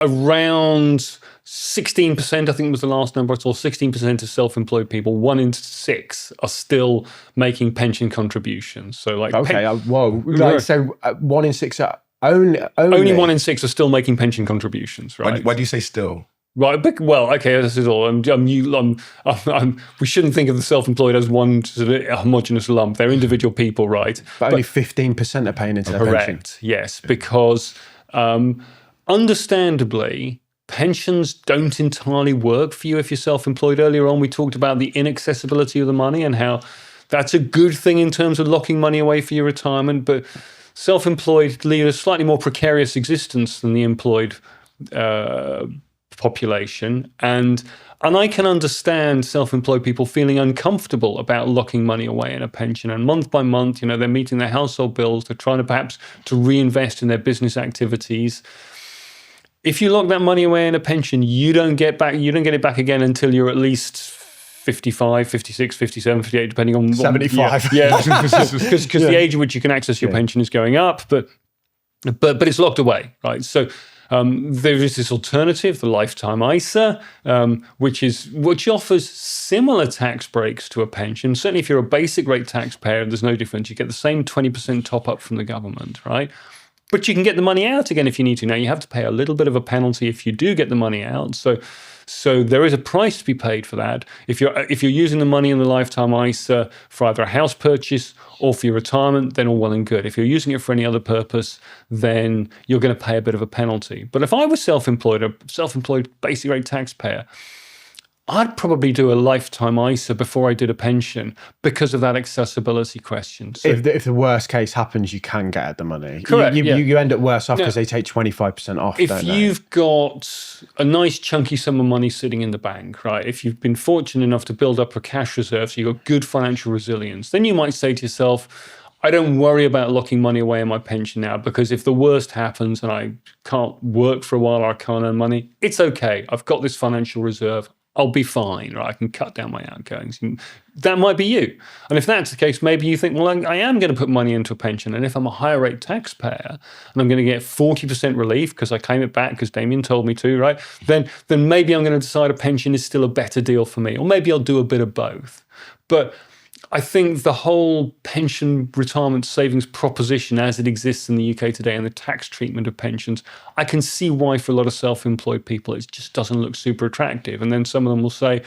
around 16%, I think was the last number I saw, 16% of self-employed people, 1 in 6 are still making pension contributions. So like, so 1 in 6 are only 1 in 6 are still making pension contributions, right? Why do you say still? Right, but, well, okay, this is all. We shouldn't think of the self-employed as one sort of homogenous lump. They're individual people, right? But only 15% are paying into their pension. Correct, yes, because understandably, pensions don't entirely work for you if you're self-employed. Earlier on, we talked about the inaccessibility of the money and how that's a good thing in terms of locking money away for your retirement, but self-employed lead a slightly more precarious existence than the employed population, and I can understand self-employed people feeling uncomfortable about locking money away in a pension, and month by month, they're meeting their household bills, they're trying to perhaps to reinvest in their business activities. If you lock that money away in a pension, you don't get it back again until you're at least 55, 56, 57, 58, depending on 75. Yeah, because the age at which you can access your pension is going up, but it's locked away, right? So there is this alternative, the lifetime ISA, which offers similar tax breaks to a pension. Certainly if you're a basic rate taxpayer, there's no difference. You get the same 20% top up from the government, right? But you can get the money out again if you need to. Now, you have to pay a little bit of a penalty if you do get the money out. So there is a price to be paid for that. If you're using the money in the lifetime ISA for either a house purchase or for your retirement, then all well and good. If you're using it for any other purpose, then you're going to pay a bit of a penalty. But if I was self-employed, a self-employed basic rate taxpayer, I'd probably do a lifetime ISA before I did a pension because of that accessibility question. So if the worst case happens, you can get at the money. Correct. You end up worse off because they take 25% off, if you've got a nice chunky sum of money sitting in the bank, right? If you've been fortunate enough to build up a cash reserve, so you've got good financial resilience, then you might say to yourself, I don't worry about locking money away in my pension now, because if the worst happens and I can't work for a while or I can't earn money, it's okay. I've got this financial reserve. I'll be fine, right? I can cut down my outgoings. That might be you. And if that's the case, maybe you think, well, I am going to put money into a pension. And if I'm a higher rate taxpayer and I'm going to get 40% relief because I claim it back because Damien told me to, right? Then maybe I'm going to decide a pension is still a better deal for me. Or maybe I'll do a bit of both. But I think the whole pension retirement savings proposition as it exists in the UK today and the tax treatment of pensions, I can see why for a lot of self-employed people it just doesn't look super attractive. And then some of them will say,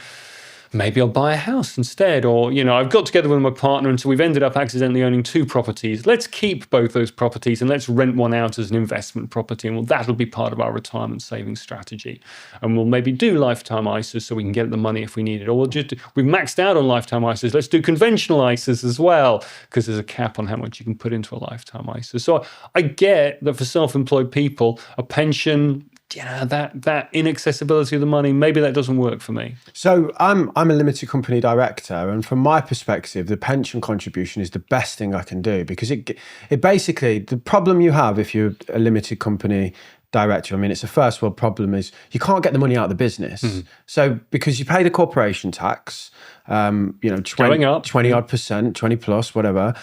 maybe I'll buy a house instead. Or, I've got together with my partner and so we've ended up accidentally owning 2 properties. Let's keep both those properties and let's rent one out as an investment property. And that'll be part of our retirement savings strategy. And we'll maybe do lifetime ISAs so we can get the money if we need it. Or we've maxed out on lifetime ISAs. Let's do conventional ISAs as well, because there's a cap on how much you can put into a lifetime ISA. So I get that for self-employed people, a pension, that inaccessibility of the money, maybe that doesn't work for me. So I'm a limited company director, and from my perspective, the pension contribution is the best thing I can do, because it basically, the problem you have if you're a limited company director, it's a first world problem, is you can't get the money out of the business. Mm-hmm. So because you pay the corporation tax, 20 odd percent, 20 plus, whatever.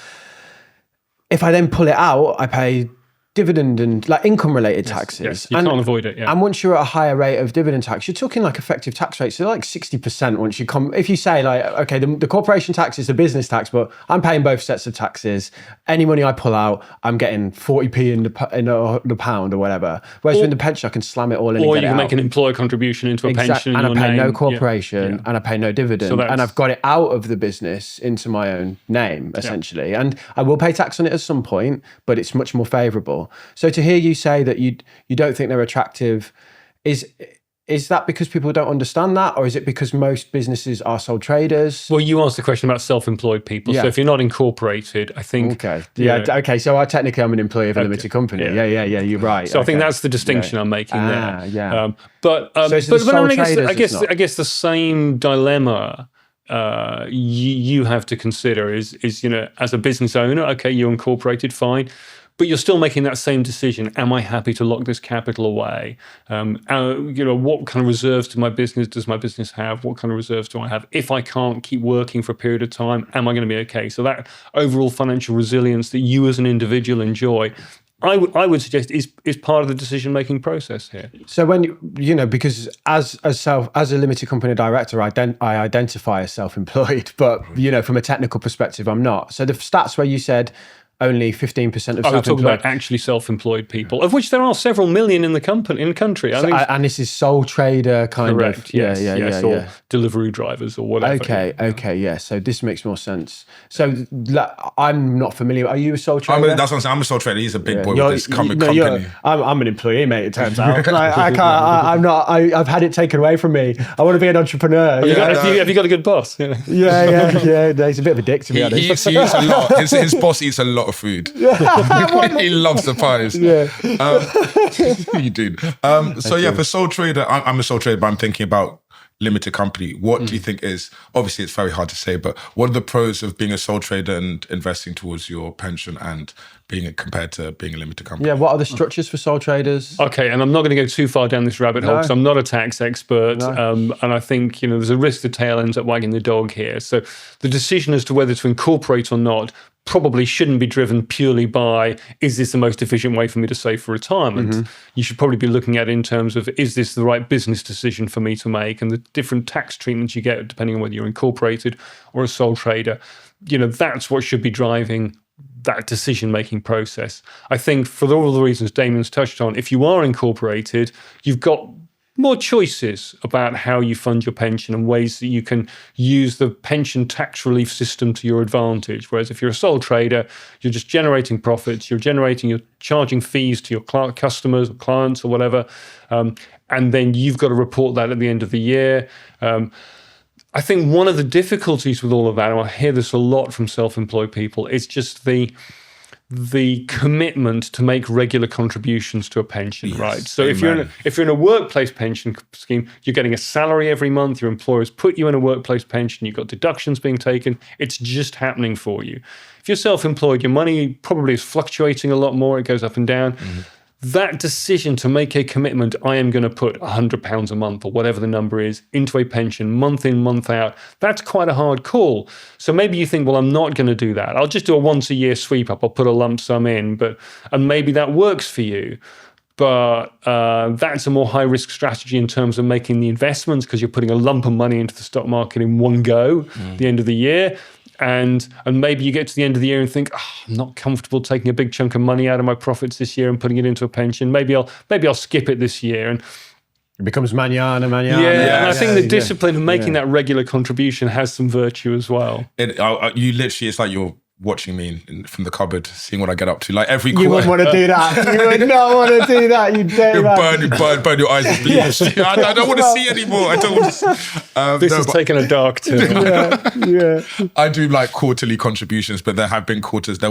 If I then pull it out, I pay dividend and income related taxes. Yes, you can't avoid it. Yeah. And once you're at a higher rate of dividend tax, you're talking effective tax rates. So 60% once you come, if you say okay, the corporation tax is the business tax, but I'm paying both sets of taxes. Any money I pull out, I'm getting 40p in the pound or whatever. Whereas in the pension, I can slam it all in. Or and get you can it make an employer contribution into a pension. And I pay name. no corporation and I pay no dividend. And I've got it out of the business into my own name, essentially. And I will pay tax on it at some point, but it's much more favourable. So to hear you say that you don't think they're attractive, is that because people don't understand that, or is it because most businesses are sole traders? Well, you asked the question about self-employed people. Yeah. So if you're not incorporated, I think... Okay. Okay. So I'm an employee of a limited company. Yeah. You're right. So I think that's the distinction I'm making there. Yeah. I guess the same dilemma you have to consider is as a business owner, okay, you're incorporated, fine. But you're still making that same decision. Am I happy to lock this capital away? What kind of reserves does my business have? What kind of reserves do I have? If I can't keep working for a period of time, am I going to be okay? So that overall financial resilience that you as an individual enjoy, I would suggest is part of the decision making process here. So when because as a limited company director, I identify as self-employed, but from a technical perspective, I'm not. So the stats where you said only 15% of self-employed. I was talking about actually self-employed people, of which there are several million in the country. I think, and this is sole trader kind correct, of. Yes, or delivery drivers or whatever. Okay, yeah. So this makes more sense. So I'm not familiar. Are you a sole trader? That's what I'm saying. I'm a sole trader. He's a big boy with this company. I'm an employee, mate. It turns out. I can't. I'm not. I've had it taken away from me. I want to be an entrepreneur. Have you got a good boss? Yeah. No, he's a bit of a dick, to be honest. He eats a lot. His boss eats a lot of food. He loves the pies. Yeah. You do. For sole trader, I'm a sole trader, but I'm thinking about limited company. What do you think is, obviously it's very hard to say, but what are the pros of being a sole trader and investing towards your pension and being compared to being a limited company? Yeah, what are the structures for sole traders? Okay, and I'm not going to go too far down this rabbit hole because I'm not a tax expert. No. And I think, there's a risk the tail ends up wagging the dog here. So the decision as to whether to incorporate or not probably shouldn't be driven purely by, is this the most efficient way for me to save for retirement? You should probably be looking at it in terms of, is this the right business decision for me to make? And the different tax treatments you get depending on whether you're incorporated or a sole trader, that's what should be driving that decision-making process. I think for all the reasons Damien's touched on, if you are incorporated, you've got more choices about how you fund your pension and ways that you can use the pension tax relief system to your advantage. Whereas if you're a sole trader, you're just generating profits, you're charging fees to your customers or clients or whatever, and then you've got to report that at the end of the year. I think one of the difficulties with all of that, and I hear this a lot from self-employed people, is just the commitment to make regular contributions to a pension, right? So if you're in a workplace pension scheme, you're getting a salary every month, your employers put you in a workplace pension, you've got deductions being taken, it's just happening for you. If you're self-employed, your money probably is fluctuating a lot more, it goes up and down. That decision to make a commitment, I am going to put £100 a month or whatever the number is into a pension month in, month out, that's quite a hard call. So maybe you think, well, I'm not going to do that. I'll just do a once a year sweep up. I'll put a lump sum in, and maybe that works for you. But that's a more high risk strategy in terms of making the investments because you're putting a lump of money into the stock market in one go at the end of the year. And maybe you get to the end of the year and think, I'm not comfortable taking a big chunk of money out of my profits this year and putting it into a pension. Maybe I'll skip it this year. And it becomes manana. Yeah, and I think the discipline of making that regular contribution has some virtue as well. It's like you're watching me from the cupboard, seeing what I get up to. Like every quarter. You wouldn't want to do that. You would not want to do that. You burn your eyes with bleach. I don't want to see anymore. I don't want to. This is taking a dark turn. Yeah. I do like quarterly contributions, but there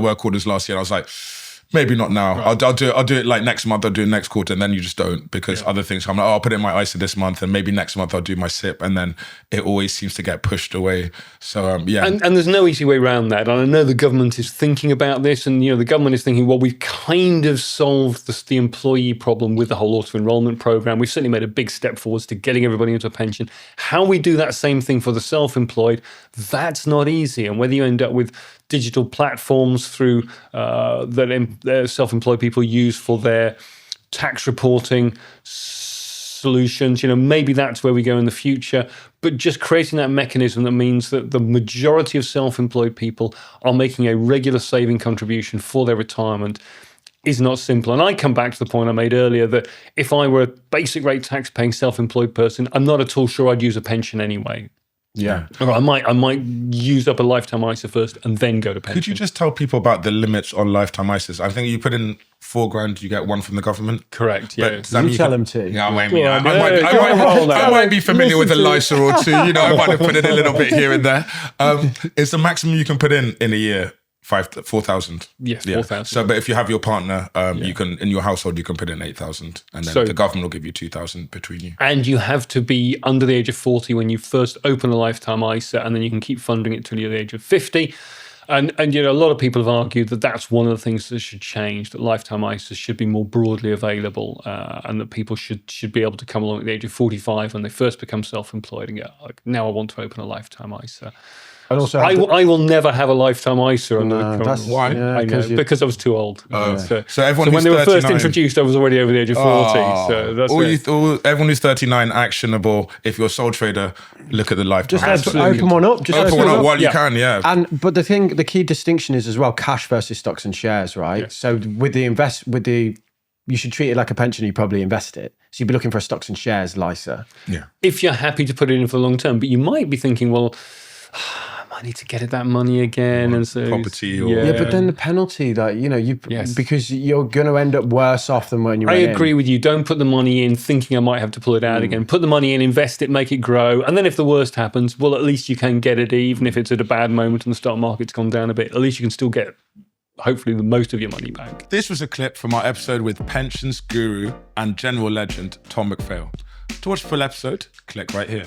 were quarters last year. And I was like, maybe not now. Right. I'll do it like next month. I'll do it next quarter, and then you just don't because other things come. Like, I'll put it in my ISA this month, and maybe next month I'll do my SIP, and then it always seems to get pushed away. So and there's no easy way around that. And I know the government is thinking about this, and the government is thinking, well, we've kind of solved the employee problem with the whole auto enrollment program. We've certainly made a big step forwards to getting everybody into a pension. How we do that same thing for the self-employed, that's not easy. And whether you end up with digital platforms through that self-employed people use for their tax reporting solutions, maybe that's where we go in the future. But just creating that mechanism that means that the majority of self-employed people are making a regular saving contribution for their retirement is not simple. And I come back to the point I made earlier that if I were a basic rate tax paying self-employed person, I'm not at all sure I'd use a pension anyway. Yeah. Or I might use up a lifetime ISA first and then go to pension. Could you just tell people about the limits on lifetime ISAs? I think you put in $4,000, you get one from the government. Correct. Yeah. You tell them to. Yeah, I might be familiar with a LISA or two. I might have put in a little bit here and there. It's the maximum you can put in a year. 4,000. Yes, 4,000. So, but if you have your partner, you can in your household you can put in 8,000, and then the government will give you 2,000 between you. And you have to be under the age of 40 when you first open a lifetime ISA, and then you can keep funding it till you're the age of 50. And a lot of people have argued that that's one of the things that should change. That lifetime ISAs should be more broadly available, and that people should be able to come along at the age of 45 when they first become self-employed and go, now I want to open a lifetime ISA. And also, I will never have a lifetime ISA under the current that's rules. Why? yeah, I know, because I was too old. So everyone when who's they were first 39 introduced, I was already over the age of 40. So that's it. everyone who's 39 actionable. If you're a sole trader, look at the lifetime. just ISA. open one up. Just Open one up while you Yeah. can. Yeah. But the key distinction is as well cash versus stocks and shares, right? Yeah. So you should treat it like a pension. You probably invest it. So you'd be looking for a stocks and shares LISA. Yeah. If you're happy to put it in for the long term, but you might be thinking, well, I might need to get at that money again, and so property or- Yeah, but then the penalty that Yes. because you're going to end up worse off than when you. I went agree in. with you. Don't put the money in thinking I might have to pull it out again. Put the money in, invest it, make it grow. And then if the worst happens, well, at least you can get it, even if it's at a bad moment and the stock market's gone down a bit. At least you can still get, hopefully, the most of your money back. This was a clip from our episode with pensions guru and general legend Tom McPhail. To watch the full episode, click right here.